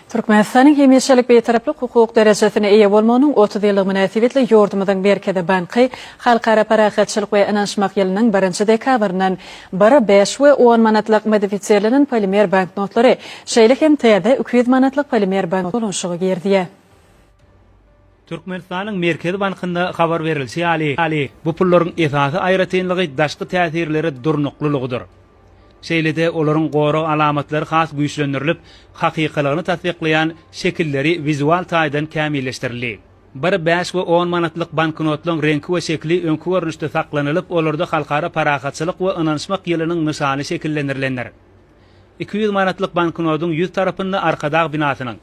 Türkmenistan'ın hemiyetçilik betaraflık hukuk derecesine iyi olmanın 30 yıllık münasebetli yordumudan Merkezi Bankı Halkara Paraxatçılık ve Inançmak yılının 1 dekabrından 5 ve 10 manatlık modifisiyelinin polimer banknotları şeylik hem teyde 200 manatlık polimer bank olunşuğu girdiye. Türkmenistan'ın Merkezi Bankı'nda haber verilse ali bu pulların esası ayrıtynlygy daşky täsirleri durnuklulugydyr. Şeýlede olaryň goru alamatlary has güýçlendirilip, hakykalygyny tasdiklayan şekilleri vizual taýdan kämilleşdirildi. 5 we 10 manatlyk banknotlaryň rengi we şekli öňkü görnüşde saklanylyp, olarda halkara paraxatçylyk we ynançmak ýylynyň nyşany şekillendirilenler. 200 manatlyk banknotyň ýüz tarapynda arkadag binasynyň,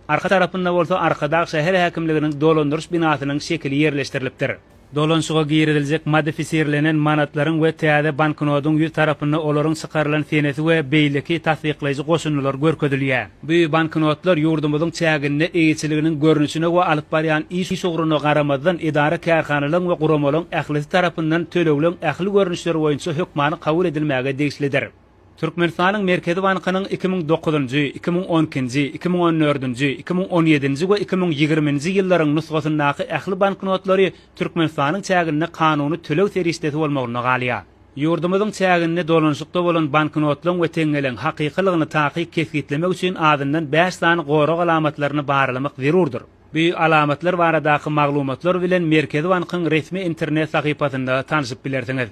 arka tarapynda bolsa arkadag şäher häkimliginiň dolandyrış binasynyň şekli ýerleşdirilipdir. Dolanşyga giýeriljek modifisirlenen manatlaryň we täze banknotyň ýüz tarapynda olaryň çykarylan senesi we beýleki tasdiklaýjy goşunlar görkezilýär. Bu banknotlar ýurdumyzyň çäginde eýçiliginiň görnüşine we alyp barýan iş ugruny garamazdan idara kärhanalaryň we guramalaryň ählisi tarapyndan töleglen ähli görnüşleri boýunça hökmany kabul edilmäge degişlidir. Türkmenistan'ın Merkezi Bankı'nın 2009-njy, 2012-njy, 2014-njy, 2017-njy we 2020-njy ýyllaryň nusgasyndaky ähli banknotlary Türkmenistan'ın çäginde kanuny tölew serişdeti bolmagyna galýar. Ýurdumyzyň çäginde dolanşykda bolan banknotlaryň we teňelen hakykylygyny takyp kesgitlemek üçin adyndan 5 sany gorag alamatlaryny barlamak zerurdur. Bu alamatlar baradaky maglumatlar bilen Merkezi Bankı'nın resmi internet sahypasynda tanyşyp bilersiňiz.